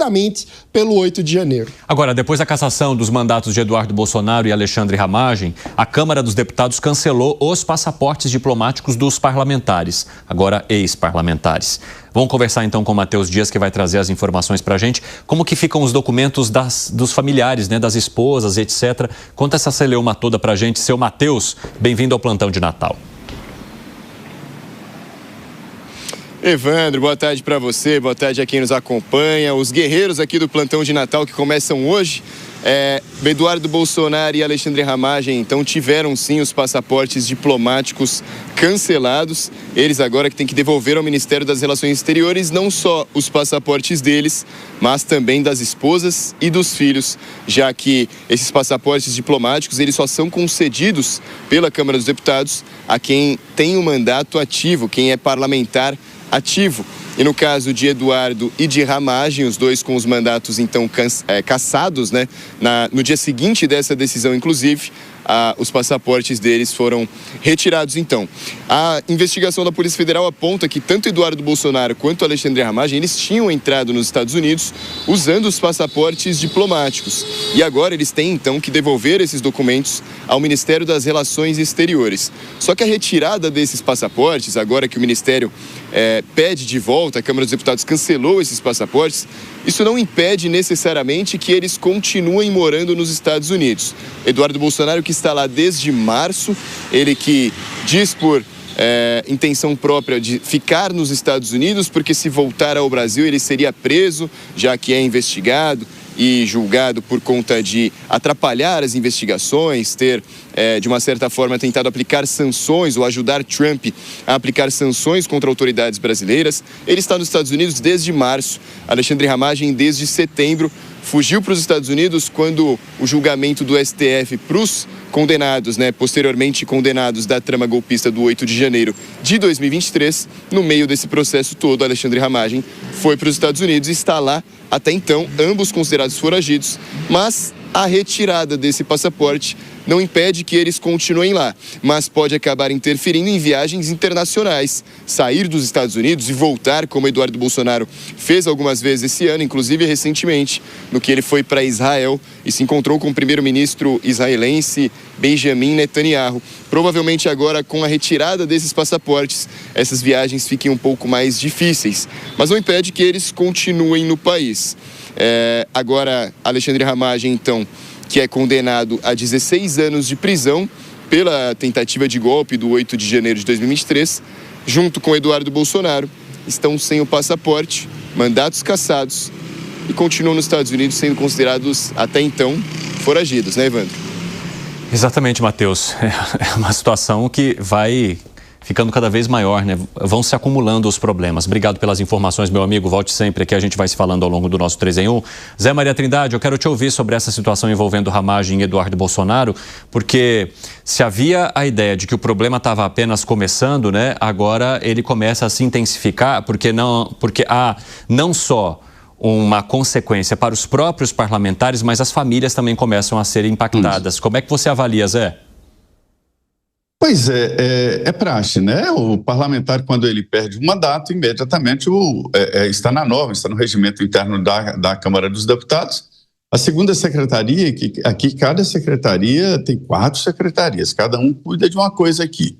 justamente pelo 8 de janeiro. Agora, depois da cassação dos mandatos de Eduardo Bolsonaro e Alexandre Ramagem, a Câmara dos Deputados cancelou os passaportes diplomáticos dos parlamentares, agora ex-parlamentares. Vamos conversar então com o Matheus Dias, que vai trazer as informações para a gente. Como que ficam os documentos dos familiares, né, das esposas, etc. Conta essa celeuma toda para a gente. Seu Matheus, bem-vindo ao Plantão de Natal. Evandro, boa tarde para você, boa tarde a quem nos acompanha. Os guerreiros aqui do Plantão de Natal que começam hoje, Eduardo Bolsonaro e Alexandre Ramagem, então, tiveram sim os passaportes diplomáticos cancelados. Eles agora que têm que devolver ao Ministério das Relações Exteriores não só os passaportes deles, mas também das esposas e dos filhos, já que esses passaportes diplomáticos eles só são concedidos pela Câmara dos Deputados a quem tem um mandato ativo, quem é parlamentar ativo. E no caso de Eduardo e de Ramagem, os dois com os mandatos então cassados, né? No dia seguinte dessa decisão, inclusive, os passaportes deles foram retirados então. A investigação da Polícia Federal aponta que tanto Eduardo Bolsonaro quanto Alexandre Ramagem, eles tinham entrado nos Estados Unidos usando os passaportes diplomáticos. E agora eles têm então que devolver esses documentos ao Ministério das Relações Exteriores. Só que a retirada desses passaportes, agora que o Ministério pede de volta, a Câmara dos Deputados cancelou esses passaportes, isso não impede necessariamente que eles continuem morando nos Estados Unidos. Eduardo Bolsonaro, que está lá desde março, ele que diz por intenção própria de ficar nos Estados Unidos, porque se voltar ao Brasil ele seria preso, já que é investigado e julgado por conta de atrapalhar as investigações, ter, de uma certa forma, tentado aplicar sanções ou ajudar Trump a aplicar sanções contra autoridades brasileiras. Ele está nos Estados Unidos desde março. Alexandre Ramagem, desde setembro, fugiu para os Estados Unidos quando o julgamento do STF para os condenados, posteriormente condenados da trama golpista do 8 de janeiro de 2023, no meio desse processo todo, Alexandre Ramagem foi para os Estados Unidos e está lá até então, ambos considerados foragidos, mas a retirada desse passaporte não impede que eles continuem lá, mas pode acabar interferindo em viagens internacionais. Sair dos Estados Unidos e voltar, como Eduardo Bolsonaro fez algumas vezes esse ano, inclusive recentemente, no que ele foi para Israel e se encontrou com o primeiro-ministro israelense Benjamin Netanyahu. Provavelmente agora, com a retirada desses passaportes, essas viagens fiquem um pouco mais difíceis, mas não impede que eles continuem no país. Agora, Alexandre Ramagem, então, que é condenado a 16 anos de prisão pela tentativa de golpe do 8 de janeiro de 2023, junto com Eduardo Bolsonaro, estão sem o passaporte, mandatos cassados e continuam nos Estados Unidos sendo considerados, até então, foragidos, né, Evandro? Exatamente, Matheus. É uma situação que vai ficando cada vez maior, né? Vão se acumulando os problemas. Obrigado pelas informações, meu amigo. Volte sempre aqui, a gente vai se falando ao longo do nosso 3 em 1. Zé Maria Trindade, eu quero te ouvir sobre essa situação envolvendo Ramagem e Eduardo Bolsonaro, porque se havia a ideia de que o problema estava apenas começando, né? Agora ele começa a se intensificar, porque há não só uma consequência para os próprios parlamentares, mas as famílias também começam a ser impactadas. Como é que você avalia, Zé? Pois é praxe, né? O parlamentar, quando ele perde um mandato, imediatamente está na norma, está no regimento interno da Câmara dos Deputados. A segunda secretaria, aqui cada secretaria tem 4 secretarias, cada um cuida de uma coisa aqui.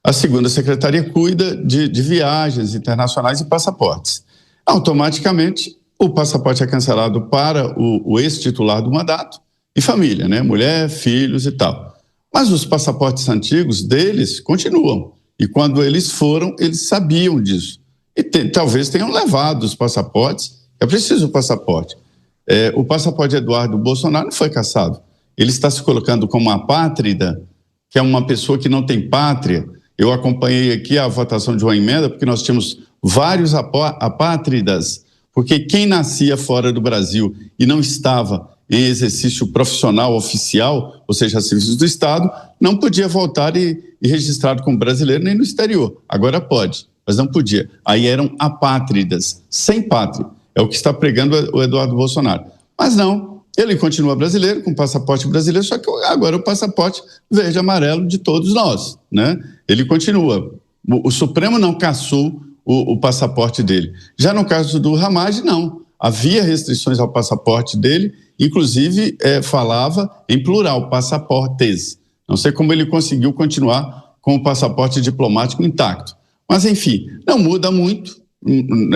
A segunda secretaria cuida de viagens internacionais e passaportes. Automaticamente, o passaporte é cancelado para o ex-titular do mandato e família, né? Mulher, filhos e tal. Mas os passaportes antigos deles continuam. E quando eles foram, eles sabiam disso. E talvez tenham levado os passaportes. É preciso o passaporte. O passaporte de Eduardo Bolsonaro não foi cassado. Ele está se colocando como uma apátrida, que é uma pessoa que não tem pátria. Eu acompanhei aqui a votação de uma emenda, porque nós tínhamos vários apátridas, porque quem nascia fora do Brasil e não estava em exercício profissional oficial, ou seja, a serviço do Estado, não podia voltar e registrado como brasileiro nem no exterior. Agora pode, mas não podia. Aí eram apátridas, sem pátria. É o que está pregando o Eduardo Bolsonaro. Mas não, ele continua brasileiro, com passaporte brasileiro, só que agora o passaporte verde e amarelo de todos nós, né? Ele continua. O Supremo não cassou o passaporte dele. Já no caso do Ramagem, não. havia restrições ao passaporte dele, inclusive falava em plural, passaportes. Não sei como ele conseguiu continuar com o passaporte diplomático intacto. Mas, enfim, não muda muito,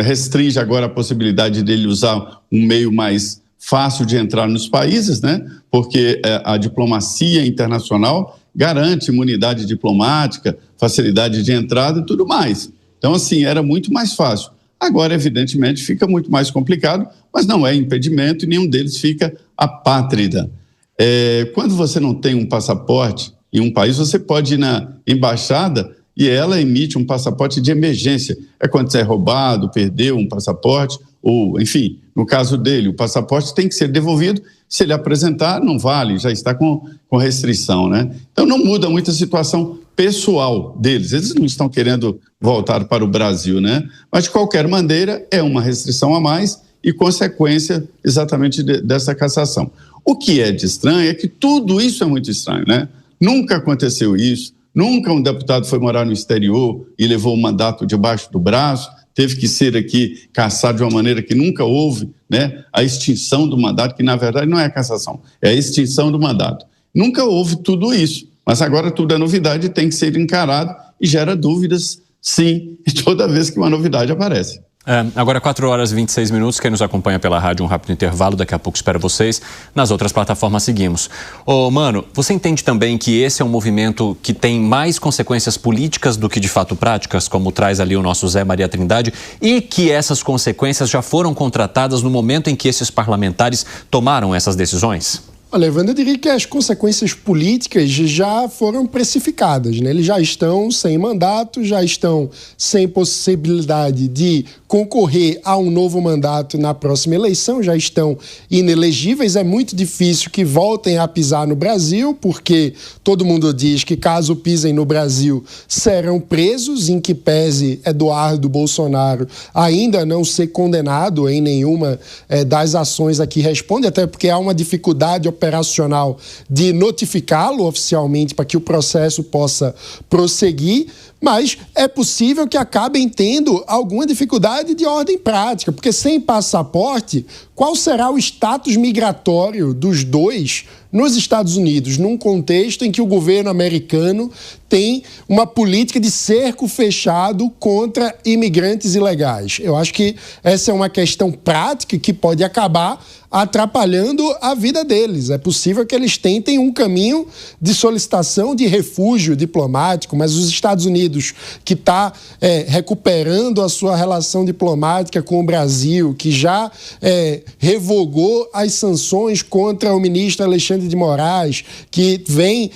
restringe agora a possibilidade dele usar um meio mais fácil de entrar nos países, né? Porque a diplomacia internacional garante imunidade diplomática, facilidade de entrada e tudo mais. Então, assim, era muito mais fácil. Agora, evidentemente, fica muito mais complicado, mas não é impedimento e nenhum deles fica apátrida. Quando você não tem um passaporte em um país, você pode ir na embaixada e ela emite um passaporte de emergência. É quando você é roubado, perdeu um passaporte, ou, enfim, no caso dele, o passaporte tem que ser devolvido. Se ele apresentar, não vale, já está com restrição, né? Então, não muda muito a situação pessoal deles. Eles não estão querendo voltar para o Brasil, né? Mas, de qualquer maneira, é uma restrição a mais e consequência exatamente dessa cassação. O que é de estranho é que tudo isso é muito estranho, né? Nunca aconteceu isso, nunca um deputado foi morar no exterior e levou o mandato debaixo do braço, teve que ser aqui cassado de uma maneira que nunca houve, né? A extinção do mandato, que na verdade não é a cassação, é a extinção do mandato. Nunca houve tudo isso, mas agora tudo é novidade e tem que ser encarado e gera dúvidas, sim, toda vez que uma novidade aparece. Agora 4h26, quem nos acompanha pela rádio, um rápido intervalo, daqui a pouco espero vocês, nas outras plataformas seguimos. Mano, você entende também que esse é um movimento que tem mais consequências políticas do que de fato práticas, como traz ali o nosso Zé Maria Trindade, e que essas consequências já foram contratadas no momento em que esses parlamentares tomaram essas decisões? Olha, Evandro, eu diria que as consequências políticas já foram precificadas, né? Eles já estão sem mandato, já estão sem possibilidade de concorrer a um novo mandato na próxima eleição, já estão inelegíveis. É muito difícil que voltem a pisar no Brasil, porque todo mundo diz que caso pisem no Brasil serão presos, em que pese Eduardo Bolsonaro ainda não ser condenado em nenhuma das ações a que responde, até porque há uma dificuldade operacional de notificá-lo oficialmente para que o processo possa prosseguir, mas é possível que acabem tendo alguma dificuldade de ordem prática, porque sem passaporte, qual será o status migratório dos dois nos Estados Unidos, num contexto em que o governo americano tem uma política de cerco fechado contra imigrantes ilegais? Eu acho que essa é uma questão prática que pode acabar atrapalhando a vida deles. É possível que eles tentem um caminho de solicitação de refúgio diplomático, mas os Estados Unidos, que está recuperando a sua relação diplomática com o Brasil, que já revogou as sanções contra o ministro Alexandre de Moraes, que vem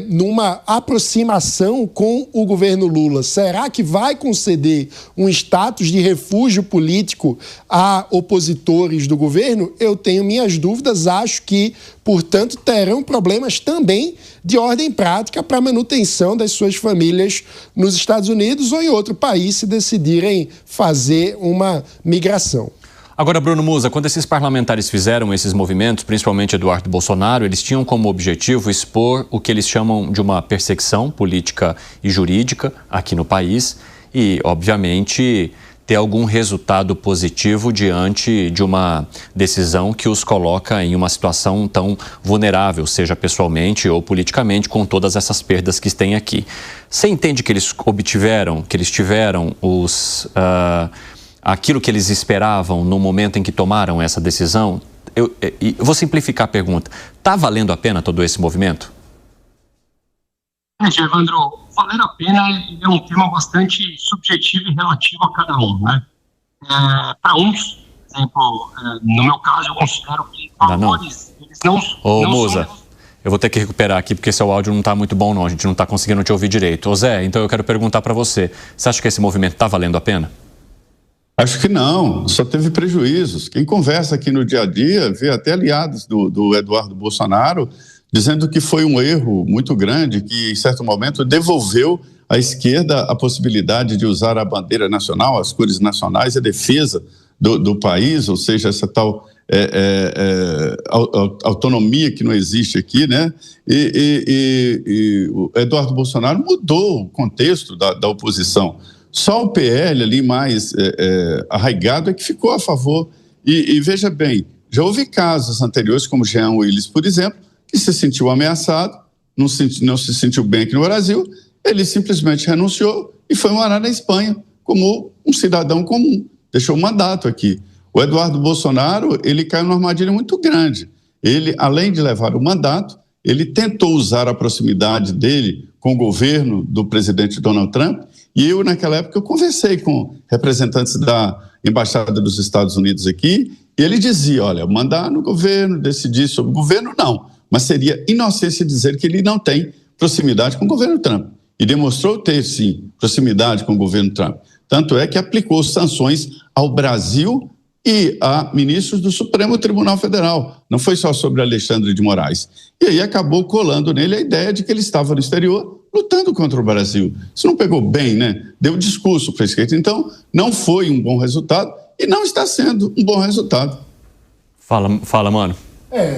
numa aproximação com o governo Lula, será que vai conceder um status de refúgio político a opositores do governo? Eu tenho minhas dúvidas, acho que, portanto, terão problemas também de ordem prática para a manutenção das suas famílias nos Estados Unidos ou em outro país se decidirem fazer uma migração. Agora, Bruno Musa, quando esses parlamentares fizeram esses movimentos, principalmente Eduardo Bolsonaro, eles tinham como objetivo expor o que eles chamam de uma perseguição política e jurídica aqui no país e, obviamente, ter algum resultado positivo diante de uma decisão que os coloca em uma situação tão vulnerável, seja pessoalmente ou politicamente, com todas essas perdas que têm aqui. Você entende que eles obtiveram, que eles tiveram aquilo que eles esperavam no momento em que tomaram essa decisão? Eu vou simplificar a pergunta. Está valendo a pena todo esse movimento? Evandro, valer a pena é um tema bastante subjetivo e relativo a cada um, né? Para uns, por exemplo, no meu caso, eu considero que valores, eles não Musa, são... eu vou ter que recuperar aqui porque seu áudio não está muito bom, não. A gente não está conseguindo te ouvir direito. Zé, então eu quero perguntar para você. Você acha que esse movimento está valendo a pena? Acho que não, só teve prejuízos. Quem conversa aqui no dia a dia vê até aliados do Eduardo Bolsonaro dizendo que foi um erro muito grande, que em certo momento devolveu à esquerda a possibilidade de usar a bandeira nacional, as cores nacionais, a defesa do país, ou seja, essa tal autonomia que não existe aqui, né? E o Eduardo Bolsonaro mudou o contexto da oposição. Só o PL ali mais arraigado é que ficou a favor E veja bem, já houve casos anteriores, como Jean Willis, por exemplo, que se sentiu ameaçado, não se sentiu bem aqui no Brasil, ele simplesmente renunciou e foi morar na Espanha como um cidadão comum, deixou um mandato aqui. O Eduardo Bolsonaro, ele caiu numa armadilha muito grande. Ele, além de levar o mandato, ele tentou usar a proximidade dele com o governo do presidente Donald Trump, e eu, naquela época, eu conversei com representantes da Embaixada dos Estados Unidos aqui, e ele dizia, olha, mandar no governo, decidir sobre o governo, não, mas seria inocência dizer que ele não tem proximidade com o governo Trump. E demonstrou ter, sim, proximidade com o governo Trump. Tanto é que aplicou sanções ao Brasil e a ministros do Supremo Tribunal Federal. Não foi só sobre Alexandre de Moraes. E aí acabou colando nele a ideia de que ele estava no exterior lutando contra o Brasil. Isso não pegou bem, né? Deu discurso para a esquerda. Então, não foi um bom resultado e não está sendo um bom resultado. Fala, mano.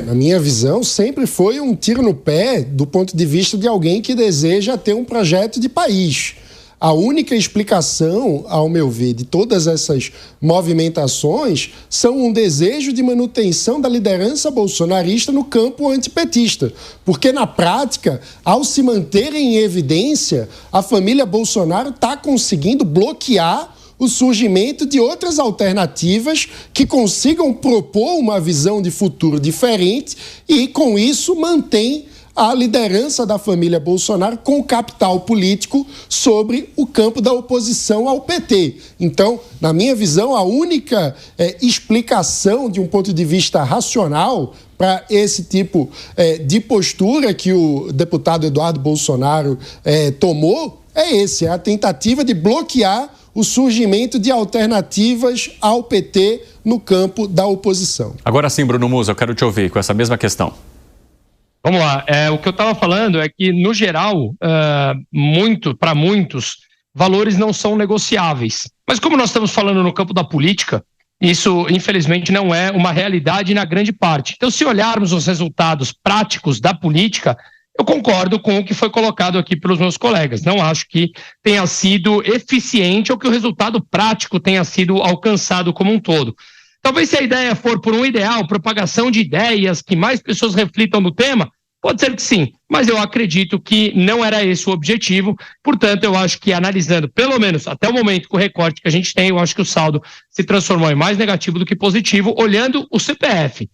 Na minha visão, sempre foi um tiro no pé do ponto de vista de alguém que deseja ter um projeto de país. A única explicação, ao meu ver, de todas essas movimentações são um desejo de manutenção da liderança bolsonarista no campo antipetista. Porque, na prática, ao se manter em evidência, a família Bolsonaro está conseguindo bloquear o surgimento de outras alternativas que consigam propor uma visão de futuro diferente e, com isso, mantém a liderança da família Bolsonaro com capital político sobre o campo da oposição ao PT. Então, na minha visão, a única explicação de um ponto de vista racional para esse tipo de postura que o deputado Eduardo Bolsonaro tomou é a tentativa de bloquear o surgimento de alternativas ao PT no campo da oposição. Agora sim, Bruno Musa, eu quero te ouvir com essa mesma questão. Vamos lá, o que eu estava falando é que, no geral, para muitos, valores não são negociáveis. Mas como nós estamos falando no campo da política, isso, infelizmente, não é uma realidade na grande parte. Então, se olharmos os resultados práticos da política, eu concordo com o que foi colocado aqui pelos meus colegas. Não acho que tenha sido eficiente ou que o resultado prático tenha sido alcançado como um todo. Talvez se a ideia for por um ideal, propagação de ideias, que mais pessoas reflitam no tema, pode ser que sim, mas eu acredito que não era esse o objetivo. Portanto, eu acho que analisando, pelo menos até o momento com o recorte que a gente tem, eu acho que o saldo se transformou em mais negativo do que positivo, olhando o CPF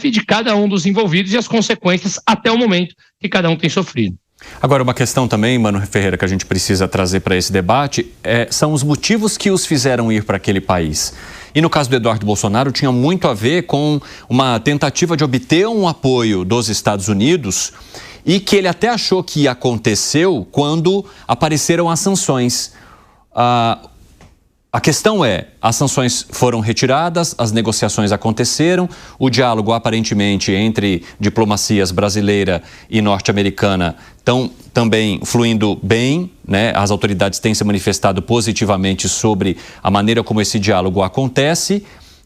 de cada um dos envolvidos e as consequências até o momento que cada um tem sofrido. Agora, uma questão também, Mano Ferreira, que a gente precisa trazer para esse debate são os motivos que os fizeram ir para aquele país. E no caso do Eduardo Bolsonaro, tinha muito a ver com uma tentativa de obter um apoio dos Estados Unidos e que ele até achou que aconteceu quando apareceram as sanções. A questão é, as sanções foram retiradas, as negociações aconteceram, o diálogo aparentemente entre diplomacias brasileira e norte-americana estão também fluindo bem, né? As autoridades têm se manifestado positivamente sobre a maneira como esse diálogo acontece,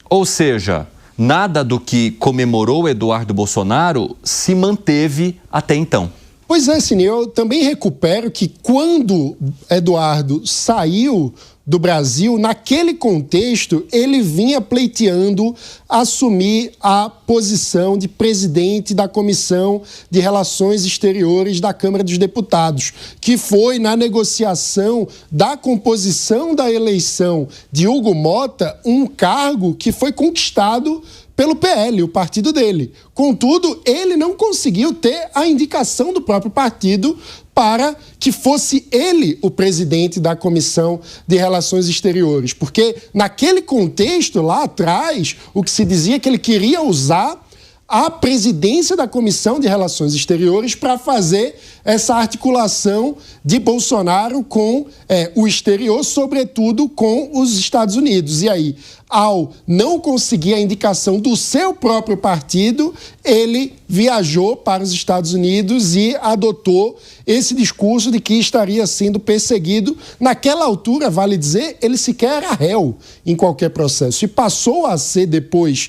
ou seja, nada do que comemorou Eduardo Bolsonaro se manteve até então. Pois é, Cine, eu também recupero que quando Eduardo saiu do Brasil, naquele contexto, ele vinha pleiteando assumir a posição de presidente da Comissão de Relações Exteriores da Câmara dos Deputados, que foi na negociação da composição da eleição de Hugo Mota, um cargo que foi conquistado pelo PL, o partido dele. Contudo, ele não conseguiu ter a indicação do próprio partido para que fosse ele o presidente da Comissão de Relações Exteriores. Porque naquele contexto, lá atrás, o que se dizia é que ele queria usar a presidência da Comissão de Relações Exteriores para fazer essa articulação de Bolsonaro com o exterior, sobretudo com os Estados Unidos. E aí, ao não conseguir a indicação do seu próprio partido, ele viajou para os Estados Unidos e adotou esse discurso de que estaria sendo perseguido. Naquela altura, vale dizer, ele sequer era réu em qualquer processo. E passou a ser depois,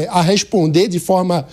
a responder de forma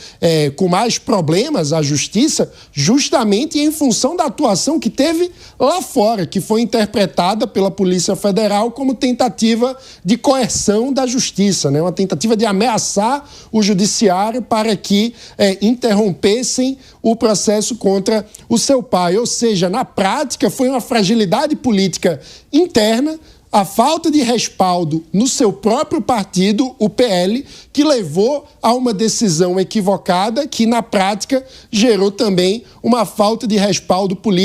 com mais problemas à justiça, justamente em função da atuação que teve lá fora, que foi interpretada pela Polícia Federal como tentativa de coerção da da justiça, né? Uma tentativa de ameaçar o judiciário para que interrompessem o processo contra o seu pai. Ou seja, na prática, foi uma fragilidade política interna, a falta de respaldo no seu próprio partido, o PL, que levou a uma decisão equivocada que, na prática, gerou também uma falta de respaldo político